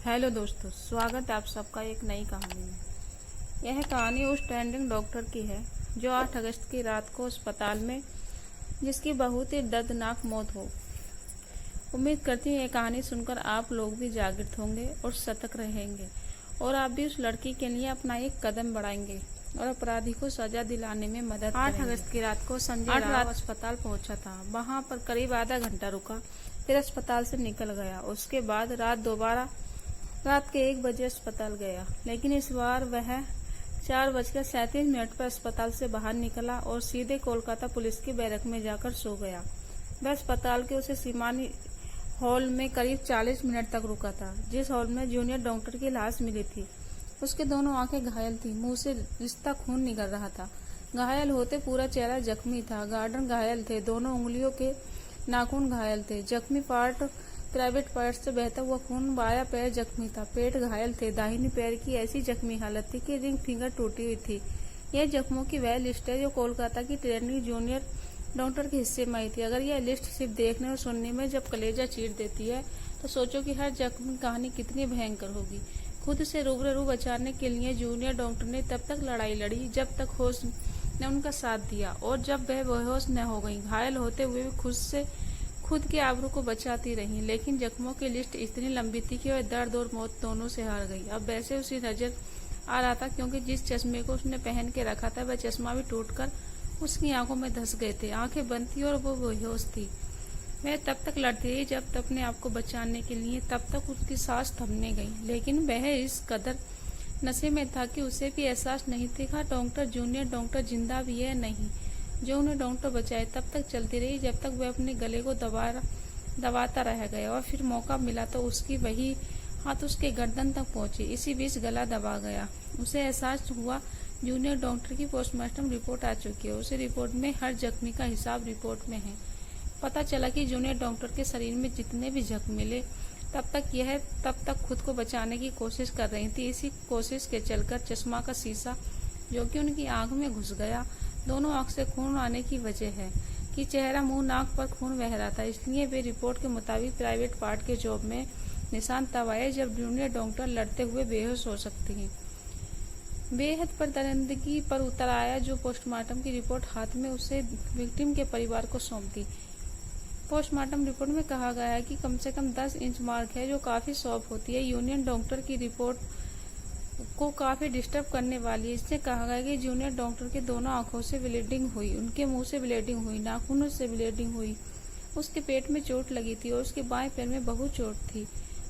Hello दोस्तों, स्वागत है आप सबका एक नई कहानी में। यह कहानी उस ट्रेंडिंग डॉक्टर की है जो 8 अगस्त की रात को अस्पताल में जिसकी बहुत ही दर्दनाक मौत हो। उम्मीद करती हूँ ये कहानी सुनकर आप लोग भी जागृत होंगे और सतर्क रहेंगे और आप भी उस लड़की के लिए अपना एक कदम बढ़ाएंगे और अपराधी को सजा दिलाने में मदद करेंगे। 8 अगस्त की रात को संजय राव अस्पताल पहुंचा था। वहां पर करीब आधा घंटा रुका, फिर अस्पताल से निकल गया। उसके बाद रात के 1 बजे अस्पताल गया, लेकिन इस बार वह 4:37 पर अस्पताल से बाहर निकला और सीधे कोलकाता पुलिस की बैरक में जाकर सो गया। वह अस्पताल के उसे सीमानी हॉल में करीब 40 मिनट तक रुका था, जिस हॉल में जूनियर डॉक्टर की लाश मिली थी। उसके दोनों आंखें घायल थी, मुंह से रिश्ता खून निकल रहा था। घायल होते पूरा चेहरा जख्मी था। गार्डन घायल थे, दोनों उंगलियों के नाखून घायल थे। जख्मी पार्ट प्राइवेट पार्ट से बहता हुआ खून। बाया पैर जख्मी था, पेट घायल थे। दाहिनी पैर की ऐसी जख्मी हालत थी कि रिंग फिंगर टूटी हुई थी। यह जख्मों की वह लिस्ट है जो कोलकाता की ट्रेनिंग जूनियर डॉक्टर के हिस्से में आई थी। अगर यह लिस्ट सिर्फ देखने और सुनने में जब कलेजा चीर देती है, तो सोचो कि हर जख्मी कहानी कितनी भयंकर होगी। खुद से रूबरू बचाने के लिए जूनियर डॉक्टर ने तब तक लड़ाई लड़ी जब तक होश ने उनका साथ दिया, और जब वह बेहोश न हो गई। घायल होते हुए भी खुद के आबरू को बचाती रही, लेकिन जख्मों की लिस्ट इतनी लंबी थी कि वह दर्द और मौत दोनों से हार गई। अब वैसे उसी नजर आ रहा था, क्योंकि जिस चश्मे को उसने पहन के रखा था वह चश्मा भी टूटकर उसकी आंखों में धंस गए थे। आंखें बंद थी और वो बेहोश थी। वह तब तक लड़ती रही जब तक अपने आप को बचाने के लिए, तब तक उसकी सांस थमने गई। लेकिन वह इस कदर नशे में था कि उसे भी एहसास नहीं था जूनियर डॉक्टर जिंदा भी है नहीं। जो उन्हें डॉक्टर बचाए तब तक चलती रही जब तक वह अपने गले को दबाता रह गया, और फिर मौका मिला तो उसकी वही हाथ उसके गर्दन तक पहुंचे। इसी बीच गला दबा गया। उसे एहसास हुआ जूनियर डॉक्टर की पोस्टमार्टम रिपोर्ट आ चुकी है। उसे रिपोर्ट में हर जख्मी का हिसाब रिपोर्ट में है। पता चला कि जूनियर डॉक्टर के शरीर में जितने भी जख्म मिले तब तक खुद को बचाने की कोशिश कर रही थी। इसी कोशिश के चलकर चश्मा का शीशा जो कि उनकी आंख में घुस गया, दोनों आंख से खून आने की वजह है कि चेहरा, मुंह, नाक पर खून बह रहा था। इसलिए वे रिपोर्ट के मुताबिक प्राइवेट पार्ट के जॉब में निशान तब आए जब जूनियर डॉक्टर लड़ते हुए बेहोश हो सकती हैं। बेहद पर दरिंदगी पर उतर आया जो पोस्टमार्टम की रिपोर्ट हाथ में उसे विक्टिम के परिवार को सौंप दी। पोस्टमार्टम रिपोर्ट में कहा गया है कि कम से कम 10 इंच मार्क है, जो काफी सॉफ्ट होती है। यूनियन डॉक्टर की रिपोर्ट को काफी डिस्टर्ब करने वाली है। इससे कहा गया कि जूनियर डॉक्टर के दोनों आंखों से ब्लीडिंग हुई, उनके मुंह से ब्लीडिंग हुई, नाखूनों से ब्लीडिंग हुई। उसके पेट में चोट लगी थी और उसके बाएं पैर में बहुत चोट थी।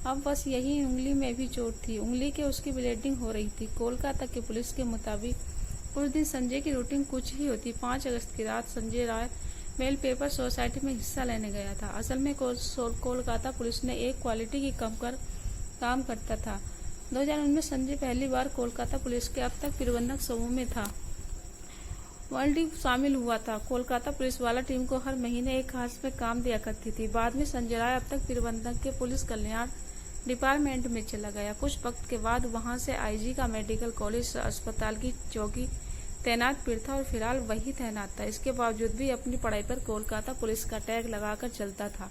अब बस यही उंगली में भी चोट थी। उंगली के उसकी ब्लीडिंग हो रही थी। कोलकाता के पुलिस के मुताबिक उस दिन संजय की रूटीन कुछ ही होती। 5 अगस्त की रात Sanjay Rai mail paper society में हिस्सा लेने गया था। असल में कोलकाता पुलिस ने एक क्वालिटी की काम करता था। 2009 में संजय पहली बार कोलकाता पुलिस के अब तक प्रबंधक समूह में था। वर्ल्ड शामिल हुआ था। कोलकाता पुलिस वाला टीम को हर महीने एक खास में काम दिया करती थी। बाद में संजय राय अब तक प्रबंधक के पुलिस कल्याण डिपार्टमेंट में चला गया। कुछ वक्त के बाद वहां से आईजी का मेडिकल कॉलेज अस्पताल की चौकी तैनात फिर था, और फिलहाल वही तैनात था। इसके बावजूद भी अपनी पढ़ाई पर कोलकाता पुलिस का टैग लगाकर चलता था।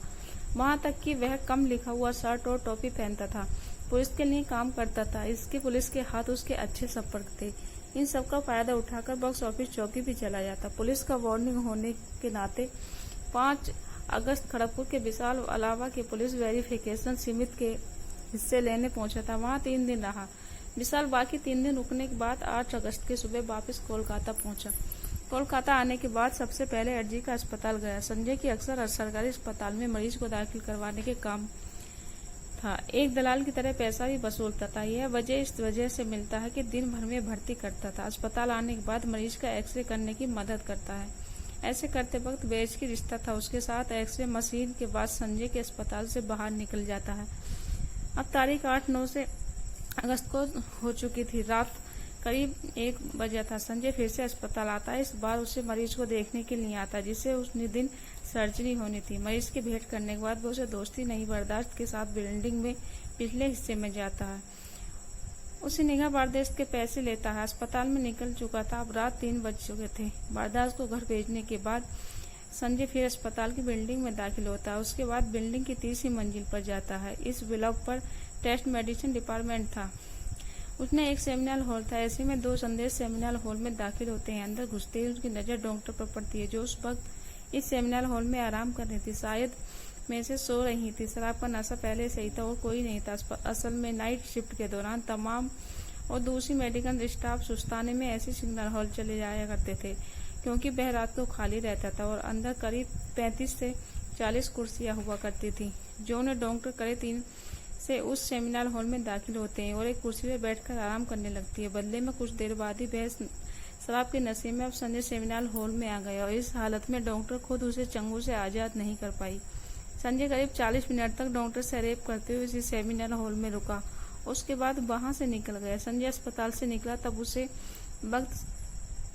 वहां तक कि वह कम लिखा हुआ शर्ट और टोपी पहनता था, पुलिस के लिए काम करता था। इसके पुलिस के हाथ उसके अच्छे संपर्क थे। इन सब का फायदा उठाकर बॉक्स ऑफिस चौकी भी चला जाता। पुलिस का वार्निंग होने के नाते 5 अगस्त खड़गपुर के विशाल अलावा के पुलिस वेरिफिकेशन समिति के हिस्से लेने पहुंचा था। वहां 3 दिन रहा। विशाल बाकी 3 दिन रुकने के बाद 8 अगस्त की सुबह वापस कोलकाता पहुंचा। कोलकाता आने के बाद सबसे पहले एडजी का अस्पताल गया। संजय की अक्सर सरकारी अस्पताल में मरीज को दाखिल करवाने के काम था। एक दलाल की तरह पैसा भी वसूलता था। यह वजह इस वजह से मिलता है कि दिन भर में भर्ती करता था। अस्पताल आने के बाद मरीज का एक्सरे करने की मदद करता है। ऐसे करते वक्त बेच की रिश्ता था उसके साथ। एक्सरे मशीन के बाद संजय के अस्पताल से बाहर निकल जाता है। अब तारीख 8-9 अगस्त को हो चुकी थी। रात करीब 1 बजा था। संजय फिर से अस्पताल आता है। इस बार उसे मरीज को देखने के लिए आता है जिसे उस दिन सर्जरी होनी थी। मरीज की भेंट करने के बाद वो उसे दोस्ती नहीं बर्दाश्त के साथ बिल्डिंग में पिछले हिस्से में जाता है। उसे निगाह बर्दाश्त के पैसे लेता है। अस्पताल में निकल चुका था। अब रात 3 बज चुके थे। बर्दाश्त को घर भेजने के बाद संजय फिर अस्पताल की बिल्डिंग में दाखिल होता है। उसके बाद बिल्डिंग की 3री मंजिल पर जाता है। इस ब्लॉक पर टेस्ट मेडिसिन डिपार्टमेंट था। उसने एक सेमिनार हॉल था। ऐसे में 2 संदेश सेमिनार हॉल में दाखिल होते हैं। अंदर घुसते ही उसकी नजर डॉक्टर पर पड़ती है, जो उस वक्त इस सेमिनार हॉल में आराम कर रही थी। शायद में से सो रही थी। शराब का नशा पहले से ही था और कोई नहीं था। असल में नाइट शिफ्ट के दौरान तमाम और दूसरी मेडिकल स्टाफ सुस्ताने में ऐसे सिग्नल हॉल चले जाया करते थे, क्योंकि वह रात को खाली रहता था और अंदर करीब 35 से 40 कुर्सियां हुआ करती थी। जॉन और डॉक्टर करीब 3 से उस सेमिनार हॉल में दाखिल होते हैं और एक कुर्सी पर बैठकर आराम करने लगती है। बदले में कुछ देर बाद ही वह शराब के नशे में अब संजय सेमिनार हॉल में आ गया और इस हालत में डॉक्टर खुद उसे चंगुल से आजाद नहीं कर पाई। संजय करीब 40 मिनट तक डॉक्टर से रेप करते हुए इसी सेमिनार हॉल में रुका। उसके बाद वहां से निकल गया। संजय अस्पताल से निकला तब उसे वक्त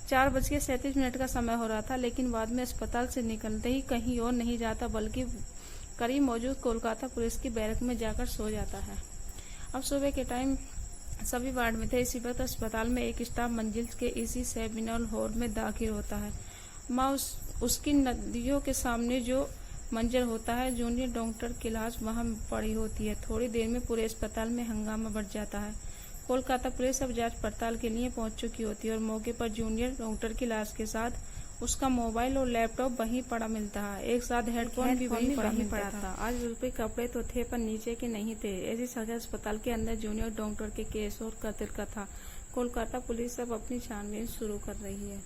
4:37 का समय हो रहा था, लेकिन बाद में अस्पताल से निकलते ही कहीं और नहीं जाता बल्कि करीब मौजूद कोलकाता पुलिस की बैरक में जाकर सो जाता है। अब सुबह के टाइम सभी वार्ड में थे। इसी वक्त अस्पताल में एक स्टाफ मंजिल के इसी सेमिनार हॉल में दाखिल होता है। माँ उसकी नदियों के सामने जो मंजर होता है, जूनियर डॉक्टर की लाश वहां पड़ी होती है। थोड़ी देर में पूरे अस्पताल में हंगामा बढ़ जाता है। कोलकाता पुलिस अब जांच पड़ताल के लिए पहुंच चुकी होती है और मौके पर जूनियर डॉक्टर की लाश के साथ उसका मोबाइल और लैपटॉप वहीं पड़ा मिलता है। एक साथ हेडफोन भी वहीं पड़ा मिलता था। आज रुपए कपड़े तो थे पर नीचे के नहीं थे। ऐसी सजा अस्पताल के अंदर जूनियर डॉक्टर के केस और कत्ल का था। कोलकाता पुलिस अब अपनी छानबीन शुरू कर रही है।